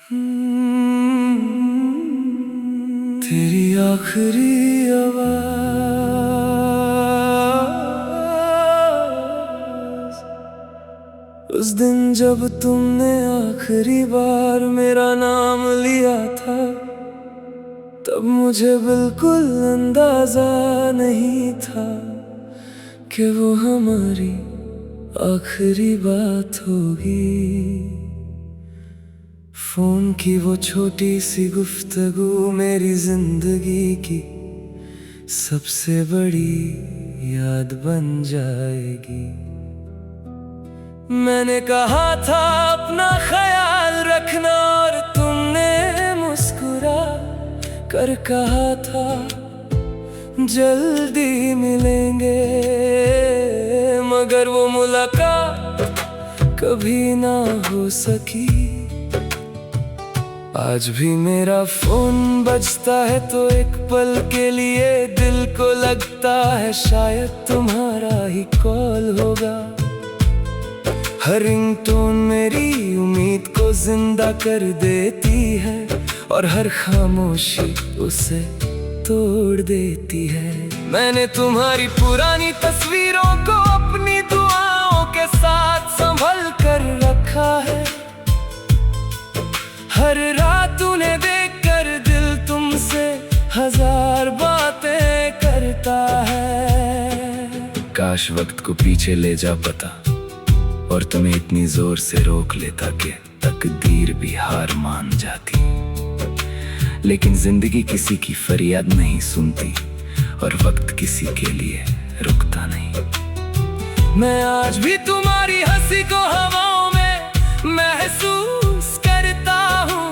तेरी आखिरी आवाज उस दिन जब तुमने आखिरी बार मेरा नाम लिया था, तब मुझे बिल्कुल अंदाजा नहीं था कि वो हमारी आखिरी बात होगी। फोन की वो छोटी सी गुफ्तगू मेरी जिंदगी की सबसे बड़ी याद बन जाएगी। मैंने कहा था अपना ख्याल रखना और तुमने मुस्कुरा कर कहा था जल्दी मिलेंगे, मगर वो मुलाकात कभी ना हो सकी। आज भी मेरा फोन बजता है तो एक पल के लिए दिल को लगता है शायद तुम्हारा ही कॉल होगा। हर रिंगटोन मेरी उम्मीद को जिंदा कर देती है और हर खामोशी उसे तोड़ देती है। मैंने तुम्हारी पुरानी तस्वीरों को अपनी दुआओं के साथ संभल कर रखा है। हर रात उन्हें देखकर दिल तुमसे हजार बातें करता है। काश वक्त को पीछे ले जा पता और तुम्हें इतनी जोर से रोक लेता कि तकदीर भी हार मान जाती। लेकिन जिंदगी किसी की फरियाद नहीं सुनती और वक्त किसी के लिए रुकता नहीं। मैं आज भी तुम्हारी हंसी को हवाओं में महसूस करता हूँ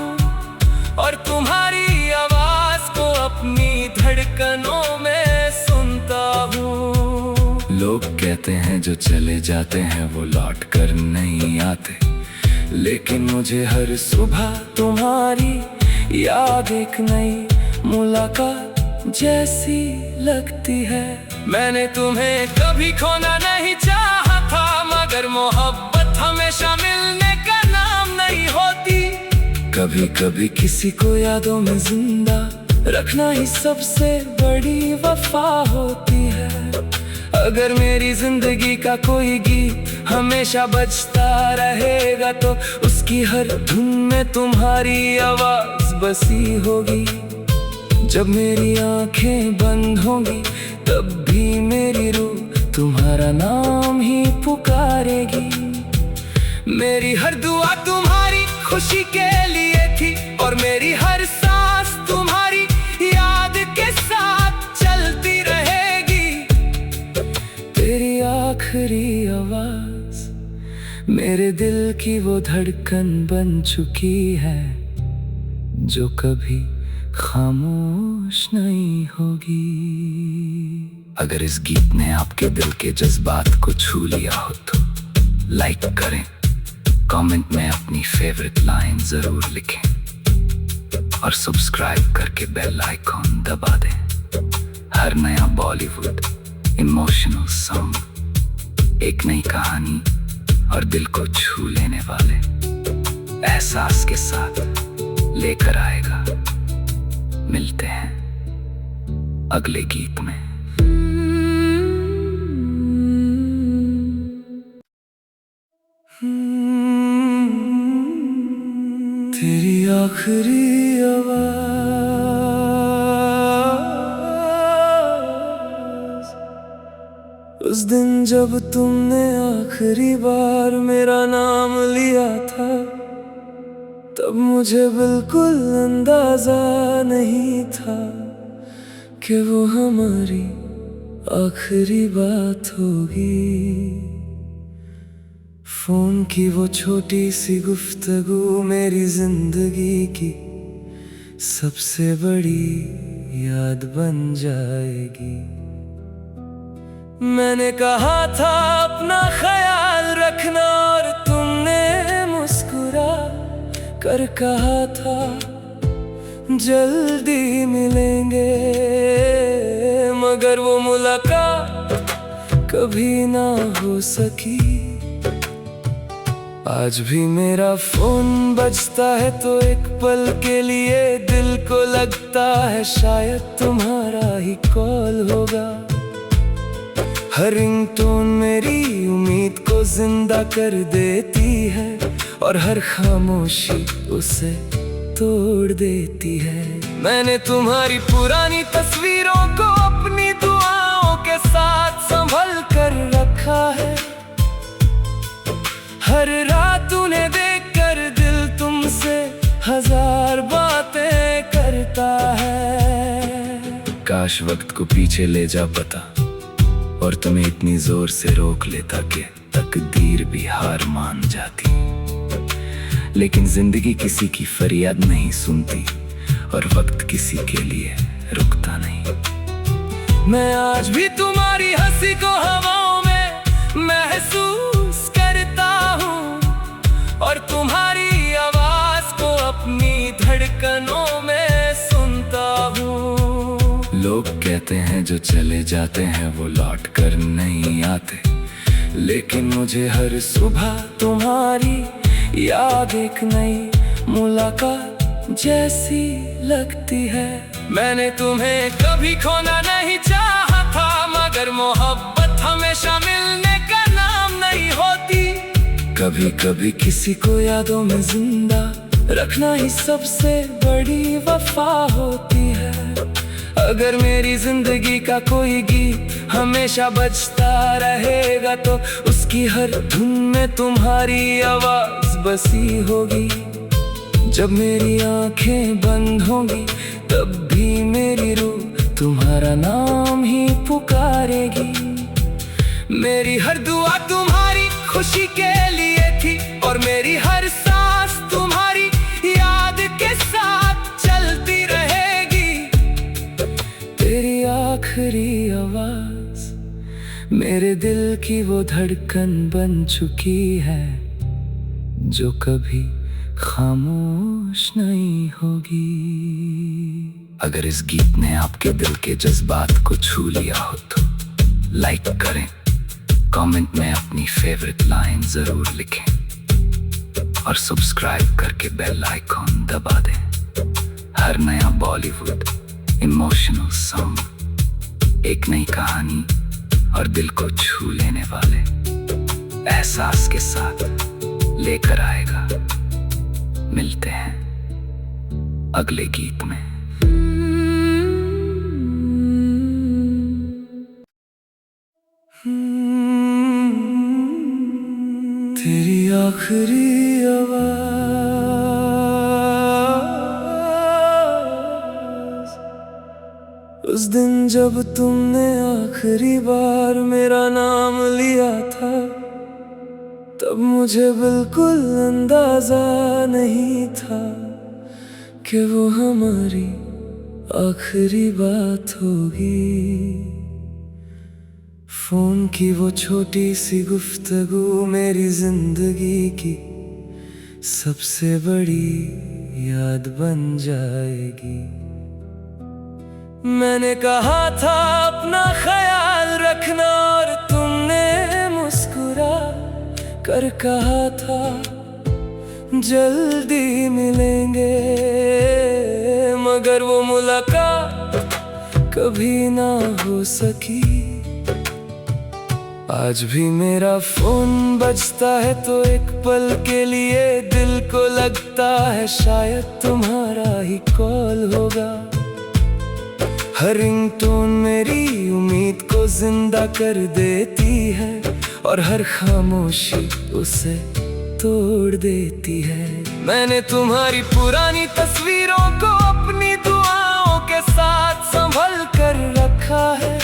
और तुम्हारी आवाज को अपनी धड़कनों में सुनता हूँ। लोग कहते हैं जो चले जाते हैं वो लौट कर नहीं आते, लेकिन मुझे हर सुबह तुम्हारी याद एक नई मुलाकात जैसी लगती है। मैंने तुम्हें कभी खोना नहीं चाहा था, मगर मोहब्बत हमेशा मिलने का नाम नहीं होती। कभी कभी किसी को यादों में जिंदा रखना ही सबसे बड़ी वफा होती है। अगर मेरी जिंदगी का कोई गीत हमेशा बजता रहेगा तो उसकी हर धुन में तुम्हारी आवाज बसी होगी। जब मेरी आंखें बंद होंगी तब भी मेरी रूह तुम्हारा नाम ही पुकारेगी। मेरी हर दुआ तुम्हारी खुशी के लिए थी और मेरी हर सांस तुम्हारी याद के साथ चलती रहेगी। तेरी आखिरी आवाज मेरे दिल की वो धड़कन बन चुकी है जो कभी खामोश नहीं होगी। अगर इस गीत ने आपके दिल के जज्बात को छू लिया हो तो लाइक करें, कमेंट में अपनी फेवरेट लाइन जरूर लिखें और सब्सक्राइब करके बेल आइकॉन दबा दें। हर नया बॉलीवुड इमोशनल सॉन्ग एक नई कहानी और दिल को छू लेने वाले एहसास के साथ लेकर आएगा। मिलते हैं अगले गीत में। तेरी आखिरी आवाज उस दिन जब तुमने आखिरी बार मेरा नाम लिया था, तब मुझे बिल्कुल अंदाजा नहीं था कि वो हमारी आखिरी बात होगी। फोन की वो छोटी सी गुफ्तगू मेरी जिंदगी की सबसे बड़ी याद बन जाएगी। मैंने कहा था अपना ख्याल रखना और तुमने मुस्कुरा कर कहा था जल्दी मिलेंगे, मगर वो मुलाकात कभी ना हो सकी। आज भी मेरा फोन बजता है तो एक पल के लिए दिल को लगता है शायद तुम्हारा ही कॉल होगा। हर रिंगटोन मेरी उम्मीद को जिंदा कर देती है और हर खामोशी उसे तोड़ देती है। मैंने तुम्हारी पुरानी तस्वीरों को अपनी दुआओं के साथ संभल कर रखा है। हर रात उन्हें देखकर दिल तुमसे हजार बातें करता है। काश वक्त को पीछे ले जा पता और तुम्हें इतनी जोर से रोक लेता कि तकदीर भी हार मान जाती। लेकिन जिंदगी किसी की फरियाद नहीं सुनती और वक्त किसी के लिए रुकता नहीं। मैं आज भी तुम्हारी हंसी को हवाओं में महसूस करता हूँ और तुम्हारी आवाज को अपनी धड़कनों में सुनता हूँ। लोग कहते हैं जो चले जाते हैं वो लौट कर नहीं आते, लेकिन मुझे हर सुबह तुम्हारी याद एक नई मुलाकात जैसी लगती है। मैंने तुम्हें कभी खोना नहीं चाहा था, मगर मोहब्बत हमेशा मिलने का नाम नहीं होती। कभी कभी किसी को यादों में जिंदा रखना ही सबसे बड़ी वफा होती है। अगर मेरी जिंदगी का कोई गीत हमेशा बजता रहेगा तो उसकी हर धुन में तुम्हारी आवाज बसी होगी। जब मेरी आंखें बंद होंगी तब भी मेरी रूह तुम्हारा नाम ही पुकारेगी। मेरी हर दुआ तुम्हारी खुशी के लिए थी और मेरी हर सांस तुम्हारी याद के साथ चलती रहेगी। तेरी आखिरी आवाज मेरे दिल की वो धड़कन बन चुकी है जो कभी खामोश नहीं होगी। अगर इस गीत ने आपके दिल के जज्बात को छू लिया हो तो लाइक करें, कमेंट में अपनी फेवरेट लाइन जरूर लिखें और सब्सक्राइब करके बेल आइकॉन दबा दें। हर नया बॉलीवुड इमोशनल सॉन्ग एक नई कहानी और दिल को छू लेने वाले एहसास के साथ लेकर आएगा। मिलते हैं अगले गीत में। तेरी आखिरी आवाज उस दिन जब तुमने आखिरी बार मेरा नाम लिया था, तब मुझे बिल्कुल अंदाजा नहीं था कि वो हमारी आखिरी बात होगी। फोन की वो छोटी सी गुफ्तगू मेरी जिंदगी की सबसे बड़ी याद बन जाएगी। मैंने कहा था अपना ख्याल रखना और तुमने मुस्कुरा कर कहा था जल्दी मिलेंगे, मगर वो मुलाकात कभी ना हो सकी। आज भी मेरा फोन बजता है तो एक पल के लिए दिल को लगता है शायद तुम्हारा ही कॉल होगा। हर रिंगटोन मेरी उम्मीद को जिंदा कर देती है और हर खामोशी उसे तोड़ देती है। मैंने तुम्हारी पुरानी तस्वीरों को अपनी दुआओं के साथ संभल कर रखा है।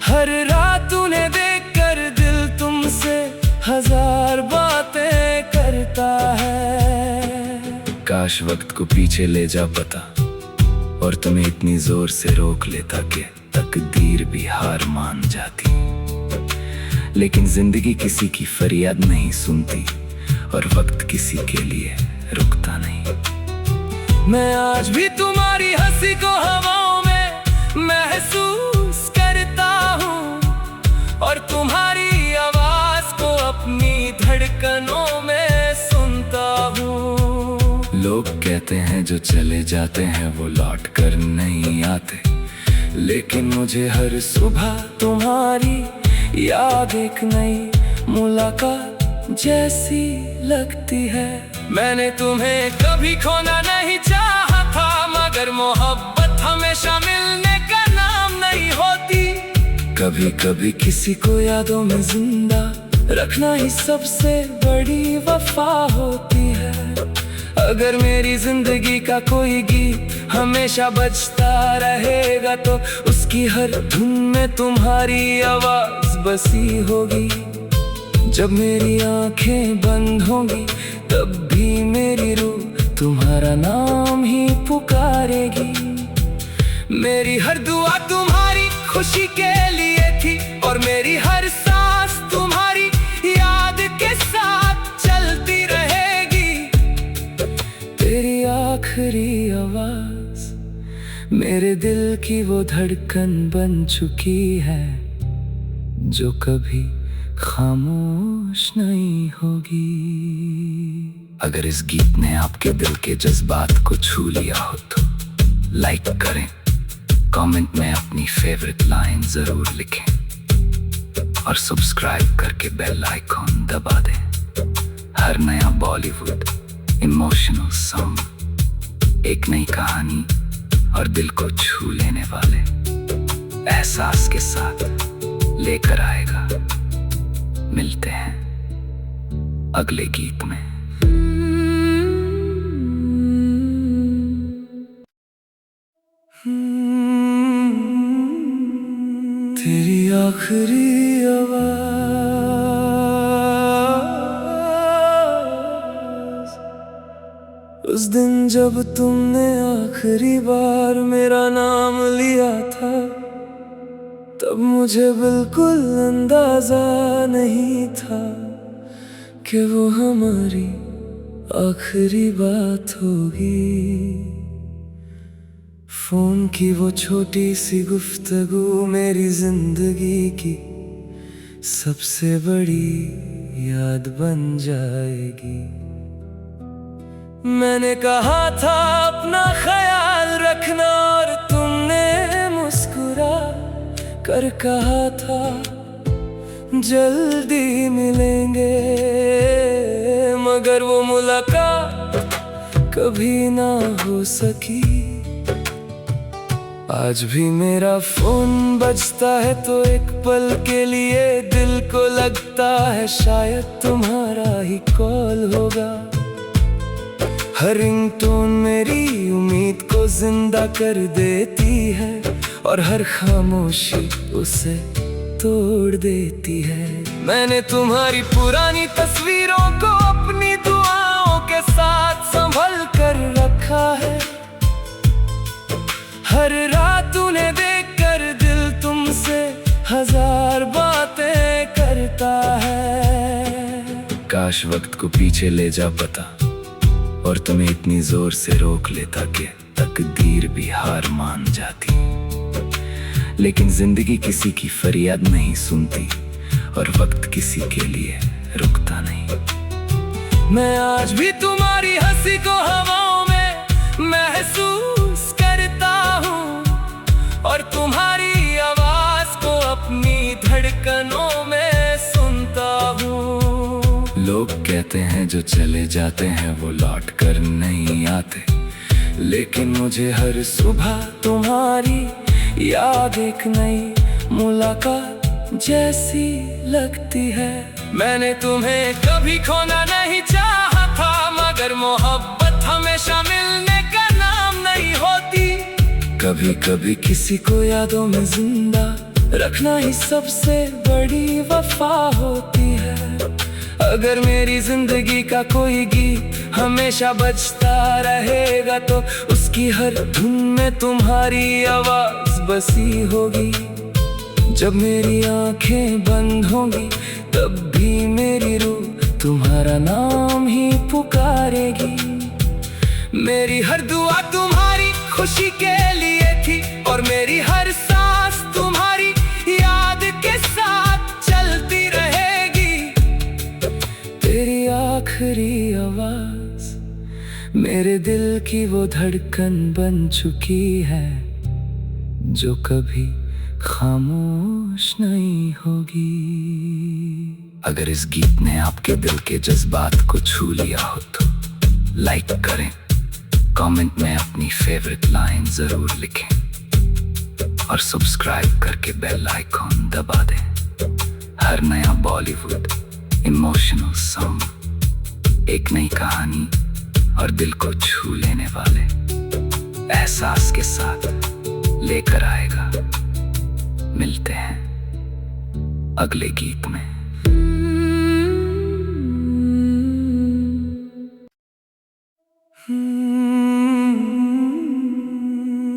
हर रात उन्हें देखकर दिल तुमसे हजार बातें करता है। काश वक्त को पीछे ले जा पता और तुम्हें इतनी जोर से रोक लेता कि तकदीर भी हार मान जाती। लेकिन जिंदगी किसी की फरियाद नहीं सुनती और वक्त किसी के लिए रुकता नहीं। मैं आज भी तुम्हारी हंसी को हवाओं में महसूस करता हूँ और तुम्हारी आवाज को अपनी धड़कन लोग कहते हैं जो चले जाते हैं वो लौट कर नहीं आते, लेकिन मुझे हर सुबह तुम्हारी याद एक नई मुलाकात जैसी लगती है। मैंने तुम्हें कभी खोना नहीं चाहा था, मगर मोहब्बत हमेशा मिलने का नाम नहीं होती। कभी कभी किसी को यादों में जिंदा रखना ही सबसे बड़ी वफा होती है। अगर मेरी जिंदगी का कोई गीत हमेशा बजता रहेगा तो उसकी हर धुन में तुम्हारी आवाज बसी होगी। जब मेरी आंखें बंद होंगी तब भी मेरी रूह तुम्हारा नाम ही पुकारेगी। मेरी हर दुआ तुम्हारी खुशी के लिए थी और मेरी हर सांस तुम्हारी याद के साथ चलती रहेगी। तेरी आखिरी आवाज मेरे दिल की वो धड़कन बन चुकी है जो कभी खामोश नहीं होगी। अगर इस गीत ने आपके दिल के जज्बात को छू लिया हो तो लाइक करें, कमेंट में अपनी फेवरेट लाइन जरूर लिखें और सब्सक्राइब करके बेल आइकॉन दबा दें। हर नया बॉलीवुड इमोशनल सॉन्ग एक नई कहानी और दिल को छू लेने वाले एहसास के साथ लेकर आएगा। मिलते हैं अगले गीत में। तेरी आखिरी आवाज उस दिन जब तुमने आखिरी बार मेरा नाम लिया था, तब मुझे बिल्कुल अंदाजा नहीं था कि वो हमारी आखिरी बात होगी। फोन की वो छोटी सी गुफ्तगू मेरी जिंदगी की सबसे बड़ी याद बन जाएगी। मैंने कहा था अपना ख्याल रखना और तुमने मुस्कुरा कर कहा था जल्दी मिलेंगे, मगर वो मुलाकात कभी ना हो सकी। आज भी मेरा फोन बजता है तो एक पल के लिए दिल को लगता है शायद तुम्हारा ही कॉल होगा। हर रिंगटोन मेरी उम्मीद को जिंदा कर देती है और हर खामोशी उसे तोड़ देती है। मैंने तुम्हारी पुरानी तस्वीरों को अपनी दुआओं के साथ संभल कर रखा है। हर रात उन्हें देखकर दिल तुमसे हजार बातें करता है। काश वक्त को पीछे ले जा पता और तुम्हें इतनी जोर से रोक लेता कि तकदीर भी हार मान जाती। लेकिन जिंदगी किसी की फरियाद नहीं सुनती और वक्त किसी के लिए रुकता नहीं। मैं आज भी तुम्हारी हंसी को हवाओं में महसूस करता हूँ और तुम्हारी आवाज को अपनी धड़कनों में सुनता हूँ। लोग कहते हैं जो चले जाते हैं वो लौट कर नहीं आते, लेकिन मुझे हर सुबह तुम्हारी याद एक नई मुलाकात जैसी लगती है। मैंने तुम्हें कभी खोना नहीं चाहा था, मगर मोहब्बत हमेशा मिलने का नाम नहीं होती। कभी कभी किसी को यादों में जिंदा रखना ही सबसे बड़ी वफा होती है। अगर मेरी जिंदगी का कोई गीत हमेशा बजता रहेगा तो उसकी हर धुन में तुम्हारी आवाज बसी होगी। जब मेरी आंखें बंद होंगी तब भी मेरी रूह तुम्हारा नाम ही पुकारेगी। मेरी हर दुआ तुम्हारी खुशी के लिए थी और मेरी हर सांस तुम्हारी याद के साथ चलती रहेगी। तेरी आखिरी आवाज मेरे दिल की वो धड़कन बन चुकी है जो कभी खामोश नहीं होगी। अगर इस गीत ने आपके दिल के जज्बात को छू लिया हो तो लाइक करें, कमेंट में अपनी फेवरेट लाइन जरूर लिखें और सब्सक्राइब करके बेल आइकॉन दबा दें। हर नया बॉलीवुड इमोशनल सॉन्ग एक नई कहानी और दिल को छू लेने वाले एहसास के साथ लेकर आएगा। मिलते हैं अगले गीत में।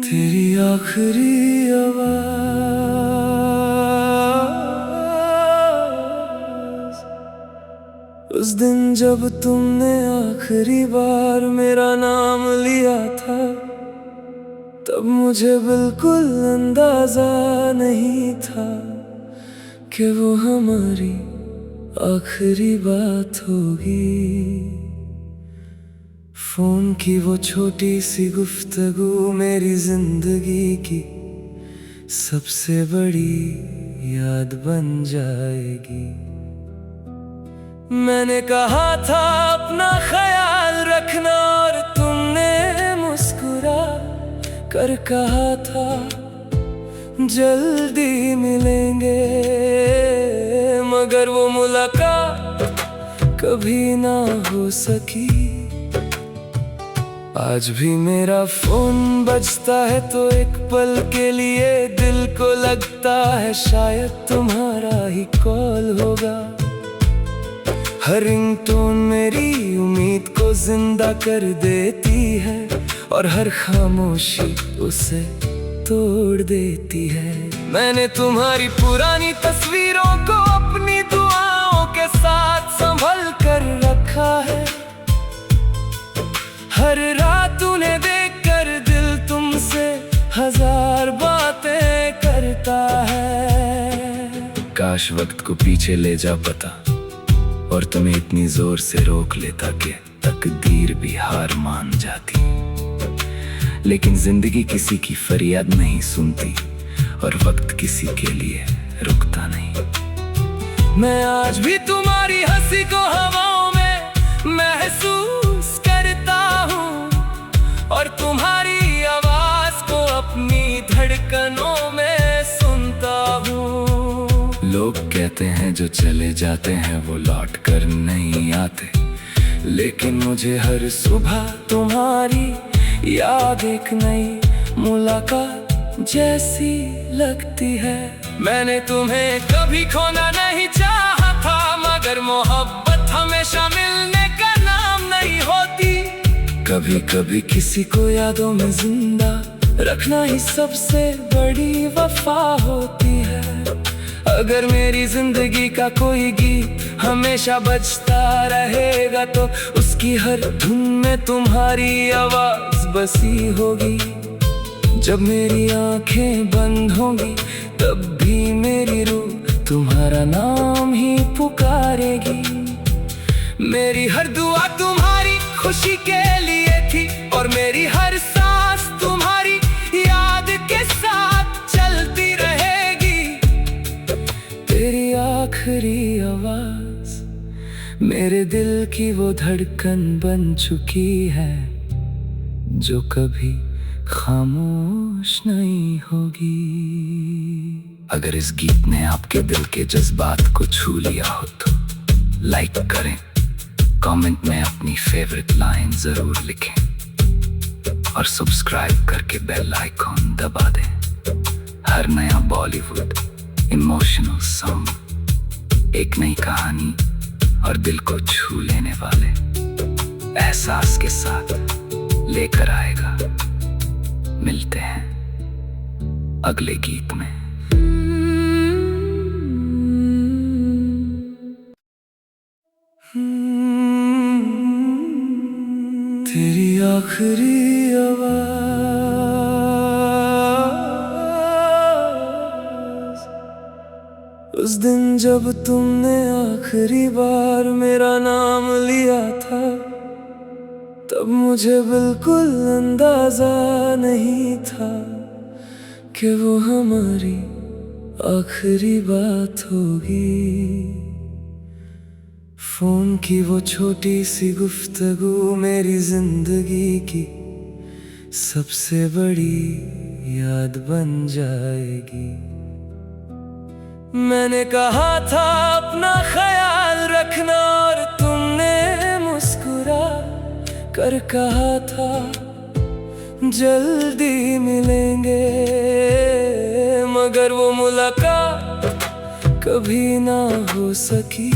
तेरी आखिरी उस दिन जब तुमने आखिरी बार मेरा नाम लिया था, तब मुझे बिल्कुल अंदाजा नहीं था कि वो हमारी आखिरी बात होगी। फोन की वो छोटी सी गुफ्तगू मेरी जिंदगी की सबसे बड़ी याद बन जाएगी। मैंने कहा था अपना ख्याल रखना और तुमने मुस्कुरा कर कहा था जल्दी मिलेंगे, मगर वो मुलाकात कभी ना हो सकी। आज भी मेरा फोन बजता है तो एक पल के लिए दिल को लगता है शायद तुम्हारा ही कॉल होगा। हर रिंगटोन मेरी उम्मीद को जिंदा कर देती है और हर खामोशी उसे तोड़ देती है। मैंने तुम्हारी पुरानी तस्वीरों को अपनी दुआओं के साथ संभल कर रखा है। हर रात उन्हें देखकर दिल तुमसे हजार बातें करता है। काश वक्त को पीछे ले जा पता और तुम्हें इतनी जोर से रोक लेता कि तकदीर भी हार मान जाती। लेकिन जिंदगी किसी की फरियाद नहीं सुनती और वक्त किसी के लिए रुकता नहीं। मैं आज भी तुम्हारी हंसी को हवाओं में महसूस करता हूँ और तुम्हारी आवाज को अपनी धड़कनों में सुनता हूँ। लोग कहते हैं जो चले जाते हैं वो लौट कर नहीं आते, लेकिन मुझे हर सुबह तुम्हारी याद एक नई मुलाकात जैसी लगती है। मैंने तुम्हें कभी खोना नहीं चाहा था, मगर मोहब्बत हमेशा मिलने का नाम नहीं होती। कभी कभी किसी को यादों में जिंदा रखना ही सबसे बड़ी वफा होती है। अगर मेरी जिंदगी का कोई गीत हमेशा बजता रहेगा तो उसकी हर धुन में तुम्हारी आवाज बसी होगी। जब मेरी आंखें बंद होंगी तब भी मेरी रूह तुम्हारा नाम ही पुकारेगी। मेरी हर दुआ तुम्हारी खुशी के लिए थी और मेरी हर सांस तुम्हारी याद के साथ चलती रहेगी। तेरी आखिरी आवाज मेरे दिल की वो धड़कन बन चुकी है जो कभी खामोश नहीं होगी। अगर इस गीत ने आपके दिल के जज्बात को छू लिया हो तो लाइक करें, कमेंट में अपनी फेवरेट लाइन जरूर लिखें और सब्सक्राइब करके बेल आइकॉन दबा दें। हर नया बॉलीवुड इमोशनल सॉन्ग एक नई कहानी और दिल को छू लेने वाले एहसास के साथ लेकर आएगा। मिलते हैं अगले गीत में। तेरी आखिरी आवाज उस दिन जब तुमने आखिरी बार मेरा नाम लिया था, तब मुझे बिल्कुल अंदाजा नहीं था कि वो हमारी आखिरी बात होगी। फोन की वो छोटी सी गुफ्तगू मेरी जिंदगी की सबसे बड़ी याद बन जाएगी। मैंने कहा था अपना ख्याल रखना और तुमने मुस्कुरा कर कहा था जल्दी मिलेंगे, मगर वो मुलाकात कभी ना हो सकी।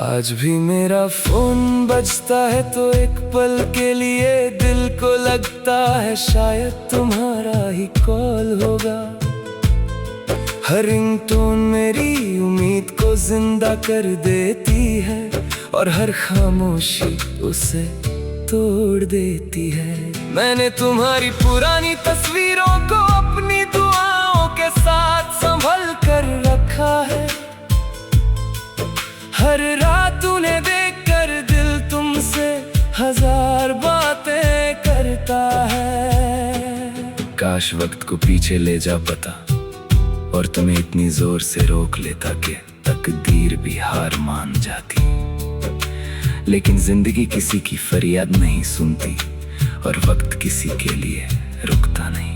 आज भी मेरा फोन बजता है तो एक पल के लिए दिल को लगता है शायद तुम्हारा ही कॉल होगा। हर रिंगटोन मेरी उम्मीद को जिंदा कर देती है और हर खामोशी उसे तोड़ देती है। मैंने तुम्हारी पुरानी तस्वीरों को अपनी दुआओं के साथ संभल कर रखा है। हर रात उन्हें देखकर दिल तुमसे हजार बातें करता है। काश वक्त को पीछे ले जा पता और तुम्हें इतनी जोर से रोक लेता कि तकदीर भी हार मान जाती। लेकिन जिंदगी किसी की फरियाद नहीं सुनती और वक्त किसी के लिए रुकता नहीं।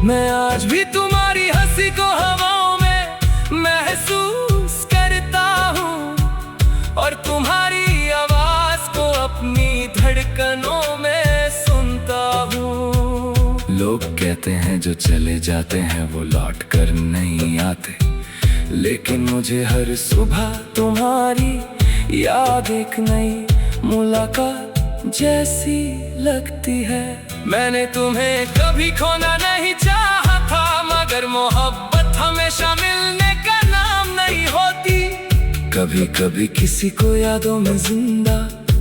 मैं आज भी तुम्हारी हंसी को हवाओं में महसूस करता हूँ और तुम्हारी आवाज को अपनी धड़कनों में सुनता हूँ। लोग कहते हैं जो चले जाते हैं वो लौट कर नहीं आते, लेकिन मुझे हर सुबह तुम्हारी याद एक नई मुलाकात जैसी लगती है। मैंने तुम्हें कभी खोना नहीं चाहा था, मगर मोहब्बत हमेशा मिलने का नाम नहीं होती। कभी कभी किसी को यादों में जिंदा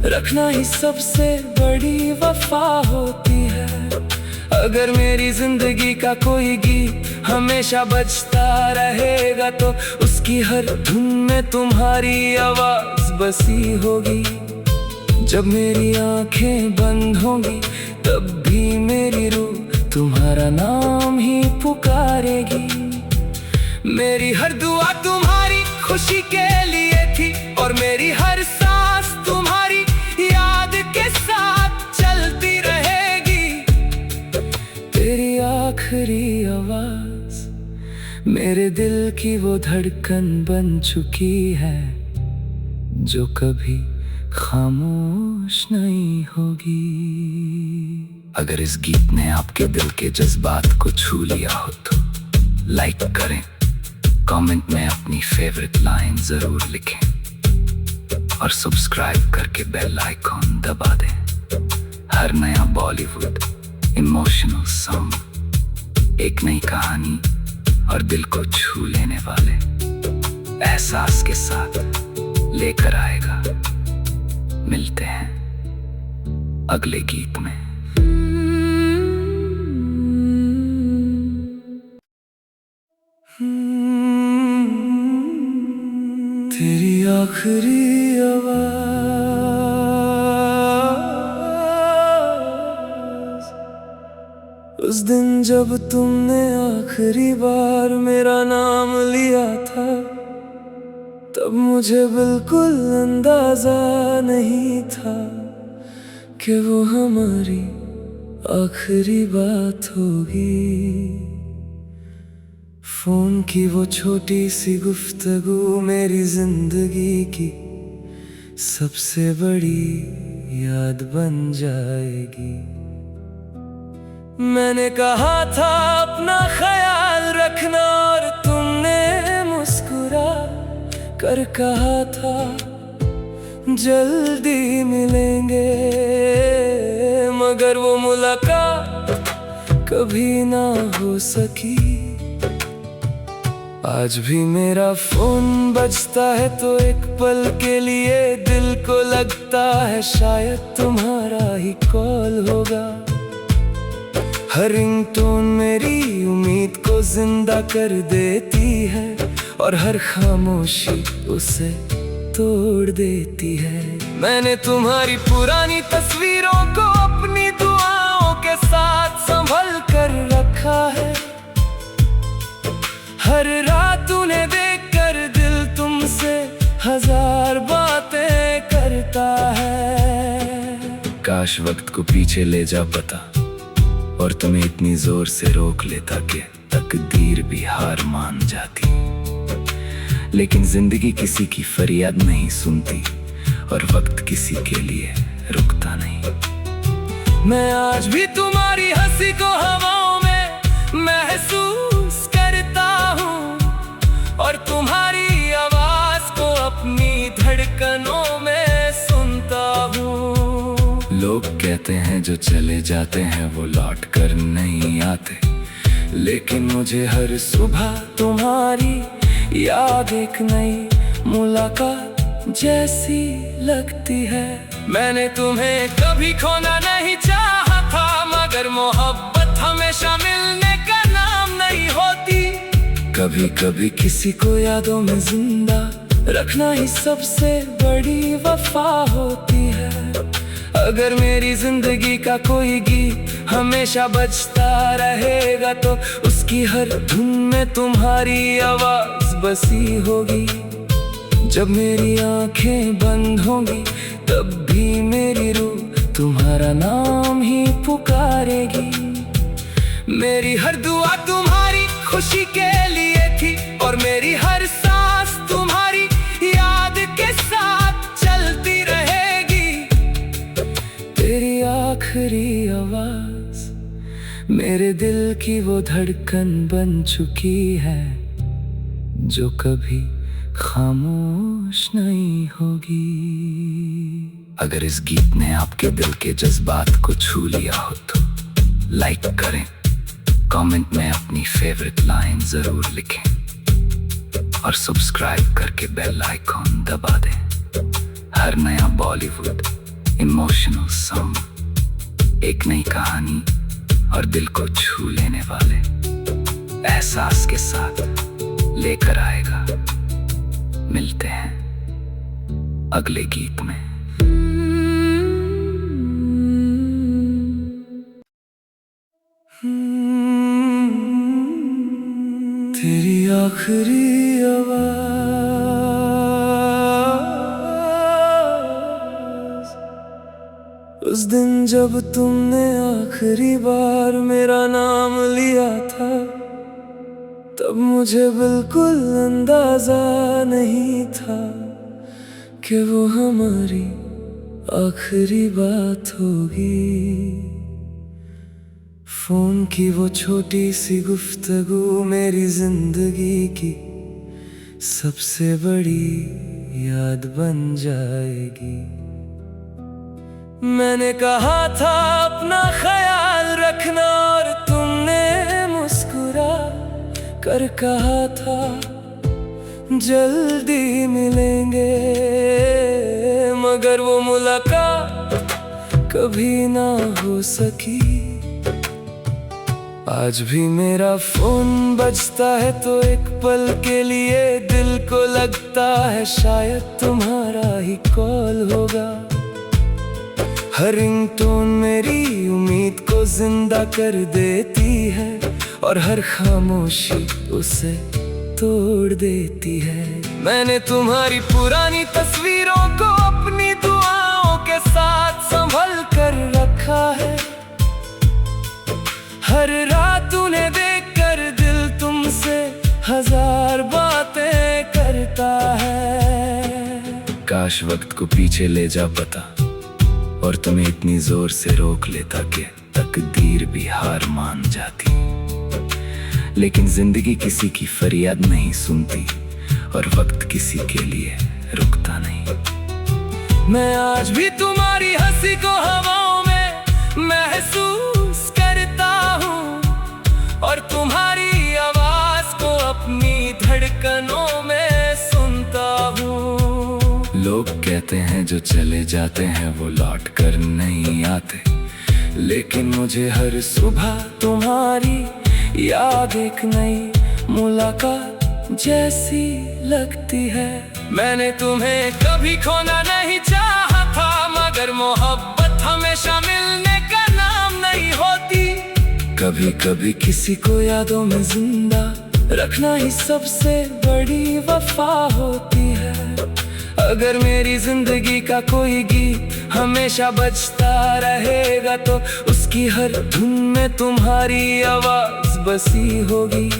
रखना ही सबसे बड़ी वफा होती है। अगर मेरी जिंदगी का कोई गीत हमेशा बजता रहेगा तो उसकी हर धुन में तुम्हारी आवाज बसी होगी। जब मेरी आंखें बंद होंगी तब भी मेरी रूह तुम्हारा नाम ही पुकारेगी। मेरी हर दुआ तुम्हारी खुशी के लिए थी और मेरी हर सांस तुम्हारी याद के साथ चलती रहेगी। तेरी आखिरी आवाज मेरे दिल की वो धड़कन बन चुकी है जो कभी खामोश नहीं होगी। अगर इस गीत ने आपके दिल के जज्बात को छू लिया हो तो लाइक करें, कमेंट में अपनी फेवरेट लाइन जरूर लिखें और सब्सक्राइब करके बेल आइकॉन दबा दें। हर नया बॉलीवुड इमोशनल सॉन्ग एक नई कहानी और दिल को छू लेने वाले एहसास के साथ लेकर आएगा। मिलते हैं अगले गीत में। तेरी आखिरी आवाज उस दिन जब तुमने आखिरी बार मेरा नाम लिया था, तब मुझे बिल्कुल अंदाजा नहीं था कि वो हमारी आखिरी बात होगी। फोन की वो छोटी सी गुफ्तगू मेरी जिंदगी की सबसे बड़ी याद बन जाएगी। मैंने कहा था अपना ख्याल रखना और तुमने मुस्कुरा कर कहा था जल्दी मिलेंगे, मगर वो मुलाकात कभी ना हो सकी। आज भी मेरा फोन बजता है तो एक पल के लिए दिल को लगता है शायद तुम्हारा ही कॉल होगा। हर रिंगटोन मेरी उम्मीद को जिंदा कर देती है और हर खामोशी उसे तोड़ देती है। मैंने तुम्हारी पुरानी तस्वीरों को अपनी दुआओं के साथ संभल कर रखा है। हर रात उन्हें देखकर दिल तुमसे हजार बातें करता है। काश वक्त को पीछे ले जा पता, और तुम्हें इतनी जोर से रोक लेता कि तकदीर भी हार मान जाती। लेकिन जिंदगी किसी की फरियाद नहीं सुनती, और वक्त किसी के लिए रुकता नहीं। मैं आज भी तुम्हारी हंसी को हवाओं में महसूस करता हूँ, और तुम्हारी आवाज को अपनी धड़कनों में सुनता हूँ। लोग कहते हैं जो चले जाते हैं वो लौट कर नहीं आते, लेकिन मुझे हर सुबह तुम्हारी याद एक नई मुलाकात जैसी लगती है। मैंने तुम्हें कभी खोना नहीं चाहा था, मगर मोहब्बत हमेशा मिलने का नाम नहीं होती। कभी कभी किसी को यादों में जिंदा रखना ही सबसे बड़ी वफा होती है। अगर मेरी जिंदगी का कोई गीत हमेशा बजता रहेगा, तो उसकी हर धुन में तुम्हारी आवाज बसी होगी। जब मेरी आंखें बंद होंगी तब भी मेरी रूह तुम्हारा नाम ही पुकारेगी। मेरी हर दुआ तुम्हारी खुशी के लिए थी, और मेरी हर सांस तुम्हारी याद के साथ चलती रहेगी। तेरी आखिरी आवाज मेरे दिल की वो धड़कन बन चुकी है, जो कभी खामोश नहीं होगी। अगर इस गीत ने आपके दिल के जज्बात को छू लिया हो तो लाइक करें, कमेंट में अपनी फेवरेट लाइन जरूर लिखें, और सब्सक्राइब करके बेल आइकॉन दबा दें। हर नया बॉलीवुड इमोशनल सॉन्ग एक नई कहानी और दिल को छू लेने वाले एहसास के साथ लेकर आएगा। मिलते हैं अगले गीत में। तेरी आखिरी आवाज उस दिन जब तुमने आखिरी बार मेरा नाम लिया था, तब मुझे बिल्कुल अंदाजा नहीं था कि वो हमारी आखिरी बात होगी। फोन की वो छोटी सी गुफ्तगू मेरी जिंदगी की सबसे बड़ी याद बन जाएगी। मैंने कहा था अपना ख्याल रखना, और तुमने मुस्कुरा कर कहा था जल्दी मिलेंगे, मगर वो मुलाकात कभी ना हो सकी। आज भी मेरा फोन बजता है तो एक पल के लिए दिल को लगता है शायद तुम्हारा ही कॉल होगा। हर रिंगटोन मेरी उम्मीद को जिंदा कर देती है, और हर खामोशी उसे तोड़ देती है। मैंने तुम्हारी पुरानी तस्वीरों को अपनी दुआओं के साथ संभल कर रखा है। हर रात उन्हें देखकर दिल तुमसे हजार बातें करता है। काश वक्त को पीछे ले जा पता, और तुम्हें इतनी जोर से रोक लेता कि तकदीर भी हार मान जाती। लेकिन जिंदगी किसी की फरियाद नहीं सुनती, और वक्त किसी के लिए रुकता नहीं। मैं आज भी तुम्हारी हंसी को हवाओं में महसूस करता हूँ, और तुम्हारी आवाज को अपनी धड़कनों में सुनता हूँ। लोग कहते हैं जो चले जाते हैं वो लौट कर नहीं आते, लेकिन मुझे हर सुबह तुम्हारी याद एक नई मुलाकात जैसी लगती है। मैंने तुम्हें कभी खोना नहीं चाहा था, मोहब्बत हमेशा मिलने का नाम नहीं होती। कभी कभी किसी को यादों में जिंदा रखना ही सबसे बड़ी वफा होती है। अगर मेरी जिंदगी का कोई गीत हमेशा बजता रहेगा तो उसकी हर धुन में तुम्हारी आवाज बसी होगी।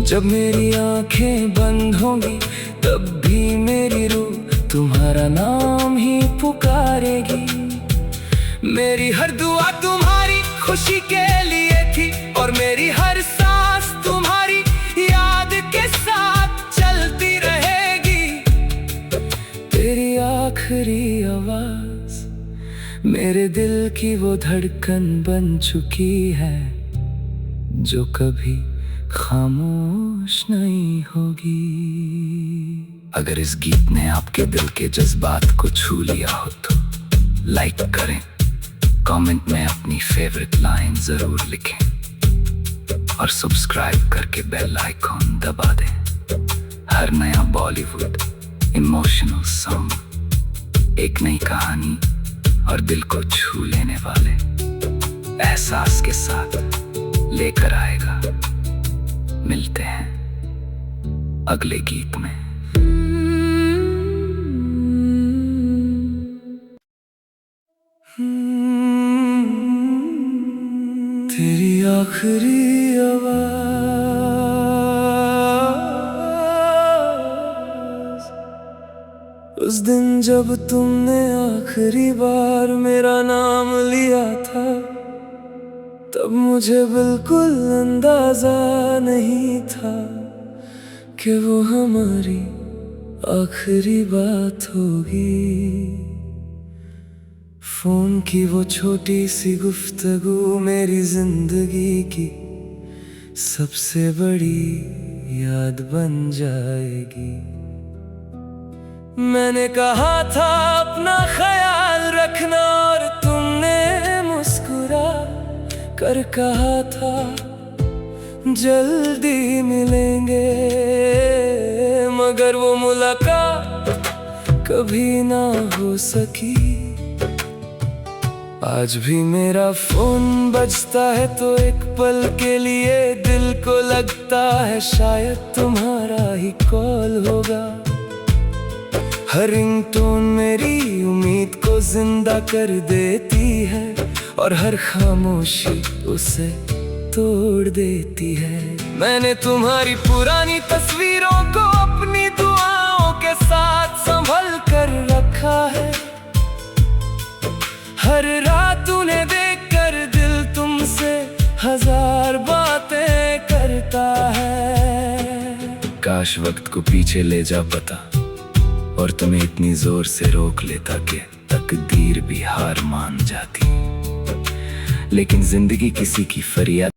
जब मेरी आंखें बंद होंगी तब भी मेरी रूह तुम्हारा नाम ही पुकारेगी। मेरी हर दुआ तुम्हारी खुशी के लिए थी और मेरी हर सांस तुम्हारी याद के साथ चलती रहेगी। तेरी आखिरी आवाज मेरे दिल की वो धड़कन बन चुकी है जो कभी खामोश नहीं होगी। अगर इस गीत ने आपके दिल के जज्बात को छू लिया हो तो लाइक करें, कमेंट में अपनी फेवरेट लाइन जरूर लिखें और सब्सक्राइब करके बेल आइकॉन दबा दें। हर नया बॉलीवुड इमोशनल सॉन्ग एक नई कहानी और दिल को छू लेने वाले एहसास के साथ लेकर आएगा। मिलते हैं अगले गीत में। तेरी आखिरी आवाज उस दिन जब तुमने आखिरी बार मेरा नाम लिया था, तब मुझे बिल्कुल अंदाजा नहीं था कि वो हमारी आखिरी बात होगी। फोन की वो छोटी सी गुफ्तगू मेरी जिंदगी की सबसे बड़ी याद बन जाएगी। मैंने कहा था अपना ख्याल रखना और तुमने मुस्कुरा कर कहा था जल्दी मिलेंगे, मगर वो मुलाकात कभी ना हो सकी। आज भी मेरा फोन बजता है तो एक पल के लिए दिल को लगता है शायद तुम्हारा ही कॉल होगा। हर रिंगटोन मेरी उम्मीद को जिंदा कर देती है और हर खामोशी उसे तोड़ देती है। मैंने तुम्हारी पुरानी तस्वीरों को अपनी दुआओं के साथ संभल कर रखा है। हर रात उन्हें देखकर दिल तुमसे हजार बातें करता है। काश वक्त को पीछे ले जा पता और तुम्हें इतनी जोर से रोक लेता कि तकदीर भी हार मान जाती। लेकिन जिंदगी किसी की फरियाद